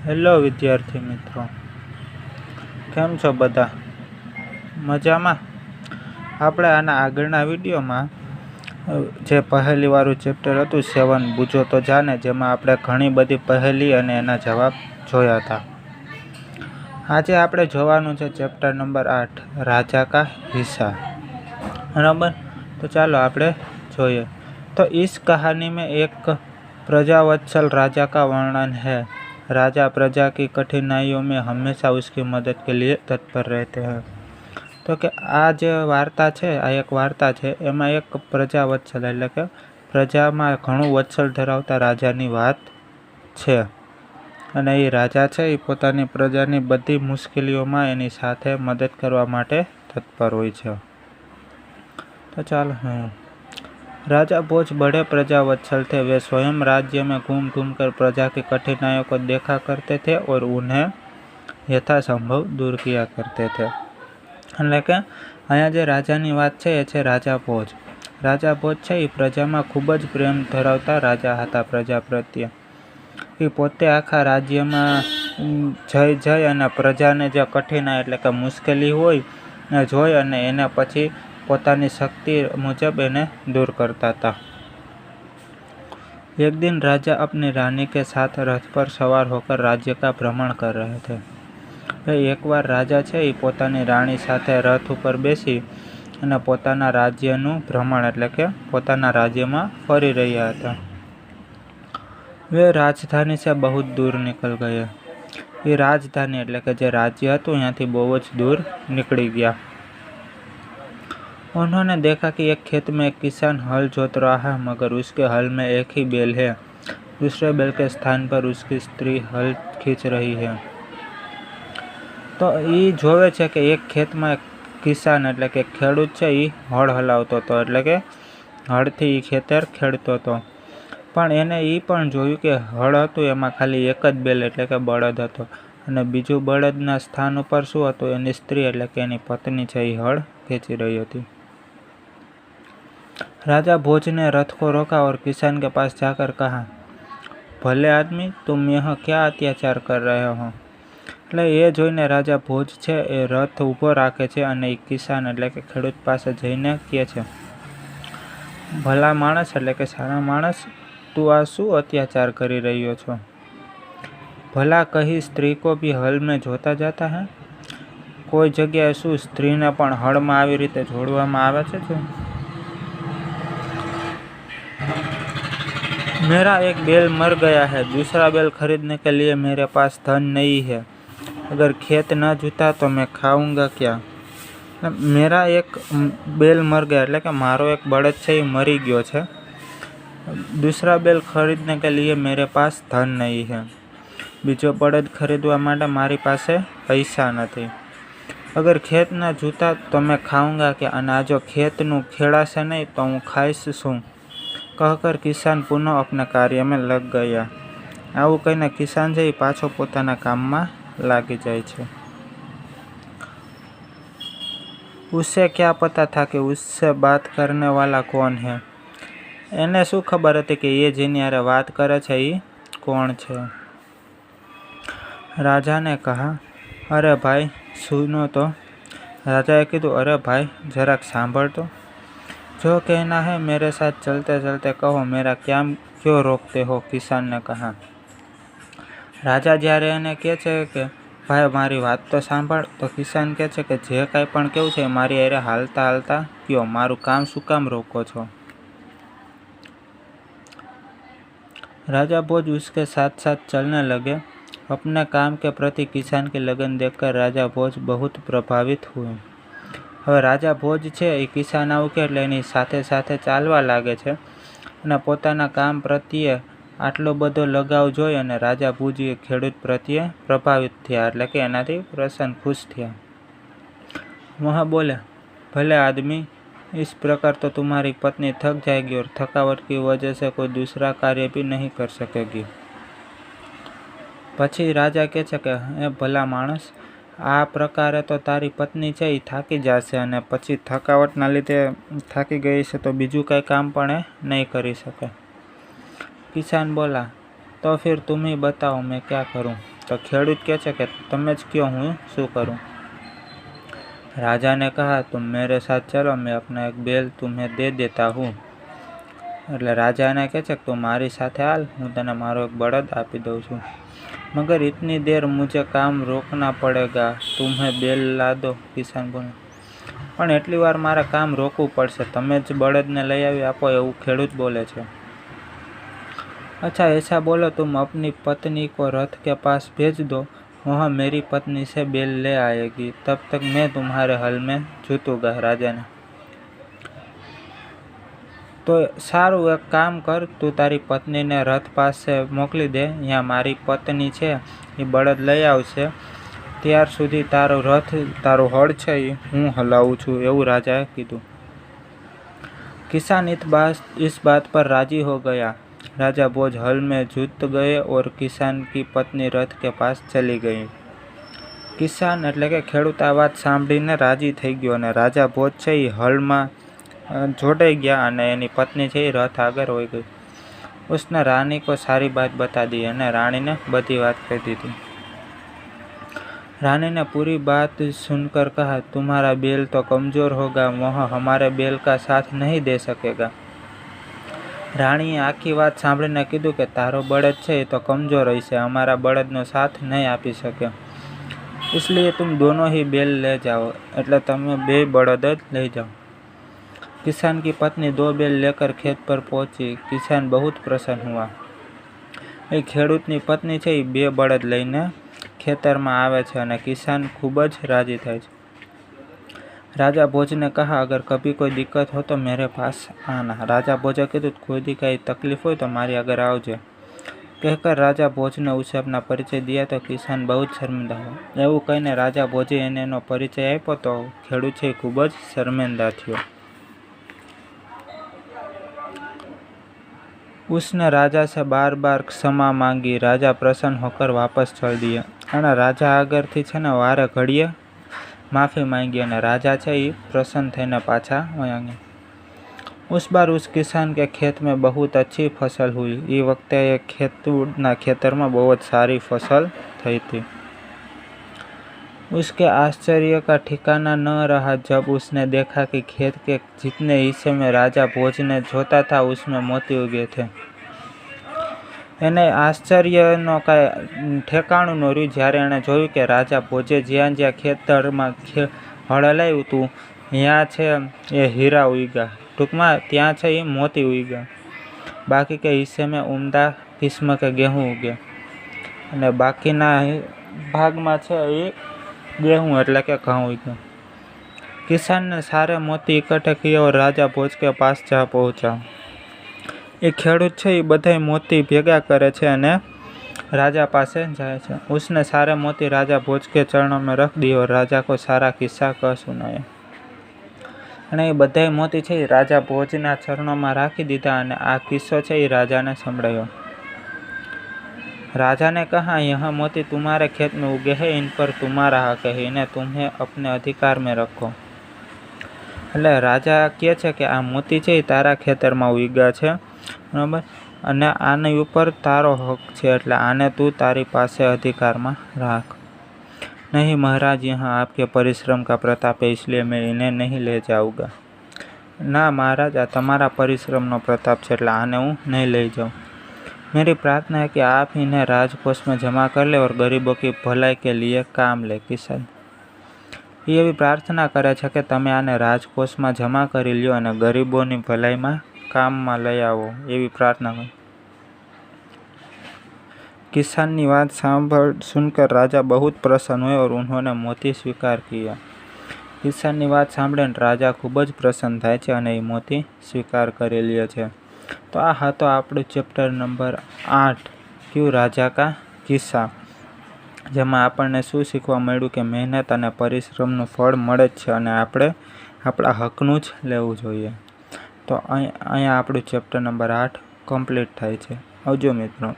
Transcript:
Hello વિદ્યાર્થી મિત્રો, કેમ છો બધા? મજામાં? આપણે આના આગળના વિડીયોમાં જે પહેલીવાળું ચેપ્ટર હતું 7 બૂझो તો જાને, જેમાં આપણે ઘણી બધી પહેલી અને એના જવાબ જોયા હતા. આજે આપણે જોવાનું છે ચેપ્ટર નંબર 8 राजा का हिस्सा. बराबर, तो ચાલો આપણે જોઈએ. तो इस कहानी में एक प्रजावत्सल राजा का वर्णन है. राजा प्रजा की कठिनाइयों में हमेशा उसकी मदद के लिए तत्पर रहते हैं. तो કે આ જે વાર્તા છે, આ એક વાર્તા છે, એમાં એક પ્રજાવત્સલ એટલે કે પ્રજામાં ઘણું વત્સલ ધરાવતા રાજાની વાત છે. અને એ રાજા છે એ પોતાની પ્રજાની બધી મુશ્કેલીઓમાં એની સાથે મદદ કરવા માટે તત્પર હોય છે. तो ચાલો राजा भोज बड़े प्रजावत्सल थे. वे स्वयं राज्य में घूम घूम कर प्रजा की कठिनाइयों को देखा करते थे और उन्हें यथासंभव दूर किया करते थे. એટલે કે અહીંયા જે રાજાની વાત છે એ છે રાજા ભોજ. રાજા ભોજ છે એ પ્રજામાં ખૂબ જ પ્રેમ ધરાવતા રાજા હતા પ્રજા પ્રત્યે. એ પોતે આખા રાજ્યમાં જઈ અને પ્રજાને જે કઠિનાઈ એટલે કે મુશ્કેલી હોય એ જોઈ અને એને પછી પોતાની શક્તિ मुजब એને दूर करता था. एक दिन राजा अपनी रानी के साथ रथ पर सवार होकर राज्य का भ्रमण कर रहे थे. एक बार राजा છે એ પોતાની રાણી સાથે રથ ઉપર બેસી અને પોતાના રાજ્યનું ભ્રમણ એટલે કે પોતાના રાજ્યમાં ફરી રહ્યા હતા. वे राजधानी से बहुत दूर निकल गए. એ રાજધાની એટલે કે જે રાજ્ય હતું ત્યાંથી બહુ જ દૂર નીકળી ગયા. उन्होंने देखा कि एक खेत में एक किसान हल जोत रहा है, मगर उसके हल में एक ही बैल है. दूसरे बैल के स्थान पर उसकी स्त्री हल खींच रही है. तो ये જોવે છે કે એક ખેતમાં એક કિસાન એટલે કે ખેડૂત છે એ હળ હલાવતો હતો, એટલે કે હળથી એ ખેતર ખેડતો હતો. પણ એને એ પણ જોયું કે હળ હતું એમાં ખાલી એક જ બેલ એટલે કે બળદ હતો, અને બીજું બળદના સ્થાન ઉપર શું હતું, એની સ્ત્રી એટલે કે એની પત્ની છે એ હળ ખેંચી રહી હતી. राजा भोज ने रथ को रोका और किसान के पास जाकर कहा, भले आदमी, तुम यहाँ क्या अत्याचार कर रहे हो. એટલે એ જોઈને રાજા ભોજ છે એ રથ ઊભો રાખે છે અને એ કિસાન એટલે કે ખેડૂત પાસે જઈને કહે છે, ભલા માણસ એટલે કે સારા માણસ, તું આ શું અત્યાચાર કરી રહ્યો છો? ભલા કहीं સ્ત્રી को भी हल में जोता जाता है. કોઈ જગ્યાએ શું સ્ત્રીને પણ હળમાં આવી રીતે જોડવામાં આવે છે? मेरा एक बैल मर गया है, दूसरा बैल खरीदने के लिए मेरे पास धन नहीं है. अगर खेत न जोता तो मैं खाऊंगा क्या. मेरा एक बैल मर गया એટલે કે મારો એક બળદ છે એ મરી ગયો છે. दूसरा बैल खरीदने के लिए मेरे पास धन नहीं है. બીજો બળદ ખરીદવા માટે મારી પાસે પૈસા નથી. અગર ખેત ન જોતા તો મેં ખાऊंगा क्या. અને આ જો ખેતનું ખેડાશે નહીં તો હું ખાઈશ શું. कहकर किसान पुनः अपने कार्य में लग गया. આવું કહીને કિસાન છે એ પાછો પોતાના કામમાં લાગી જાય છે. उससे क्या पता था कि उससे बात करने वाला कौन है. એને શું ખબર હતી કે એ જેની હારે વાત કરે છે એ કોણ છે. राजा ने कहा, अरे भाई सुनो तो. राजाએ કીધું, અરે ભાઈ જરાક સાંભળ તો. जो कहना है मेरे साथ चलते चलते कहो, मेरा क्या क्यों रोकते हो. किसान ने कहा. રાજા જ્યારે એને કહે છે કે ભાઈ મારી વાત તો સાંભળ, તો કિસાન કહે છે કે જે કાંઈ પણ કેવું છે મારી હારે હાલતા હાલતા કયો, મારું કામ શું કામ રોકો છો. राजा भोज उसके साथ साथ चलने लगे. अपने काम के प्रति किसान की लगन देखकर राजा भोज बहुत प्रभावित हुए. હવે રાજા ભોજ છે એ કિસાન આવું કે એટલે એની સાથે સાથે ચાલવા લાગે છે અને પોતાના કામ પ્રત્યે આટલો બધો લગાવ જોઈ અને રાજા ભોજ એ ખેડૂત પ્રત્યે પ્રભાવિત થયા, એટલે કે એનાથી પ્રસન્ન ખુશ થયા. वह बोले, भले आदमी, इस प्रकार तो तुम्हारी पत्नी थक जाएगी और थकावट की वजह से कोई दूसरा कार्य भी नहीं कर सकेगी. પછી રાજા કહે છે કે એ ભલા માણસ, આ પ્રકારે તો તારી પત્ની છે એ થાકી જશે અને પછી થકાવટના લીધે થાકી ગઈ છે તો બીજું કંઈ કામ પણ એ નહીં કરી શકે. કિસાન બોલા, તો फिर तुम ही बताओ मैं क्या करूं. तो खेडूत कहे छे कि तमे ज क्यों हूँ शू करूँ। राजा ने कहा तुम मेरे साथ चलो, मैं अपना एक बैल तुम्हें दे देता हूँ। એટલે राजा ने कहे तू मारी साथे हाल, हूँ तने मारो एक बળદ आपी दऊं छूं, मगर इतनी देर मुझे काम रोकना पड़ेगा, तुम्हें बैल ला दो। किसान बोले पण एटली वार मारे काम रोकવું પડશે, તમે જ બળદને લઈ આવી આપો, એવું ખેડૂત બોલે છે। अच्छा ऐसा बोलो तुम अपनी पत्नी को रथ के पास भेज दो, वहाँ मेरी पत्नी से बैल ले आएगी, तब तक मैं तुम्हारे हल में जूतूंगा। राजा ने तो सारू एक काम कर, तू तारी पत्नी ने रथ पास से मोकली दे, यहाँ मारी पत्नी है ये बળદ लई आवशे, त्यार सुधी तारो रथ तारो हळ छे हूँ हलावुं छुं, एवुं राजाए कीधुं। किसान इस बात पर राजी हो गया। राजा भोज हल में जूत गए और किसान की पत्नी रथ के पास चली गई। किसान एटले के खेडूत आ वात सांभळीने राजी थई गयो अने राजा भोज छे ई हळमां जोड़ाई गया अने एनी पत्नी छे रथ आगे होई गई। उसने रानी को सारी बात बता दी अने रानी ने बधी बात कही दीधी। रानी ने पूरी बात सुनकर कहा तुम्हारा बैल तो कमजोर होगा, वह हमारे बैल का साथ नहीं दे सकेगा। राणीए आखी बात सांभळीने कीधुं के तारो बળદ छे तो कमजोर हशे, अमारा बળદनो साथ नहीं आपी सके, इसलिए तुम दोनों ही बैल ले जाओ। एटले तमे बे बળદ ज लई जाओ। किसान की पत्नी 2 बैल लेकर खेत पर पहुंची। किसान बहुत प्रसन्न हुआ। ए खेडूतनी पत्नी छे 2 बળદ लईने खेतर में आवे छे अने किसान खूब ज राजी थाय छे। राजा भोज ने कहा अगर कभी कोई दिक्कत हो तो मेरे पास आना। राजा भोजे कीधुं कोई दी कई तकलीफ हो तो मारी आगे आवजे। कहकर राजा भोज ने उसे अपना परिचय दिया तो किसान बहुत शर्मिंदा हुआ। एवं कहीने राजा भोजे एनो परिचय आप्यो तो खेडूत छे खूब ज शर्मिंदा थयो। उसने राजा से बार बार क्षमा मांगी। राजा प्रसन्न होकर वापस चल दिया अने राजा आगरथी छे ने वारे घड़ीए माफी मांगी अने राजा छे ई प्रसन्न थईने पाछा वया गया। उस बार उस किसान के खेत में बहुत अच्छी फसल हुई। ये वक्ते एक खेतूना खेतर में बहुत सारी फसल थई थी। उसके आश्चर्य का ठिकाना न रहा जब उसने देखा कि खेत के जितने हिस्से में राजा भोज ने जोता था उसमें मोती उगे थे। एने आश्चर्यनो कांई ठेकाणुं न रह्युं ज्यारे एणे जोयुं के राजा भोजे ज्यां ज्यां खेतरमां हळ हलाव्युं हतुं त्यां छे ए हीरा उग्या, टूंकमां त्यां छे ए मोती उग्या। बाकी के हिस्से में उम्दा किस्म के गेहूं उगे अने बाकीना भागमां छे ए गेहूं एटले के घऊं उग्या। किसान ने सारे मोती इकट्ठे किए और राजा भोज के पास जा पहुंचा। ए खेडूत छे ए बधाय मोती भेगा करे छे अने राजा पासे जाए छे। उसने सारे मोती राजा भोज के चरणों में रख दिए और राजा को सारा किस्सा कह सुनाया। अने ए बधाय मोती छे राजा भोजना चरणों में राखी दीधा अने आ किस्सो छे ए राजाने संभळायो। राजा ने कहा यह मोती तुम्हारे खेत में उगे हैं, इन पर तुम्हारा हक है, इन्हें तुम्हें अपने अधिकार में रखो। એટલે રાજા કહે છે કે આ મોતી છે એ તારા ખેતરમાં ઉગ્યા છે, બરાબર, અને આની ઉપર તારો હક છે, એટલે આને તું તારી પાસે अधिकारમાં રાખ। नहीं महाराज, यहाँ आपके परिश्रम का प्रताप है, इसलिए मैं इन्हें नहीं ले जाऊँगा। ना महाराज, आ તમારા પરિશ્રમનો પ્રતાપ છે એટલે આને હું નહીં લઈ જાઉં। मेरी प्रार्थना है कि आप इन्हें राजकोष में जमा कर ले और गरीबों की भलाई के लिए काम ले। किसान ये भी प्रार्थना करे छे कि तमे आने राजकोष में जमा करी ल्यो अने गरीबोनी भलाई में काम में लई आवो, एवी प्रार्थना करी। किसान की बात सुनकर राजा बहुत प्रसन्न हुए और उन्होंने मोती स्वीकार किया। किसान की बात सांभळीने राजा खूब ज प्रसन्न थाय छे अने ए मोती स्वीकार करी ल्ये छे। तो आ हतो आपणो चेप्टर नंबर 8 क्यों राजा का किस्सा, जेमां आपणने शुं शीखवा मळ्युं के मेहनत अने परिश्रमनुं फळ मळे ज छे अने आपणे आपणा हकनुं ज लेवुं जोईए। तो अहींया आपणुं चेप्टर नंबर 8 कम्प्लीट थाय छे। आवजो मित्रों।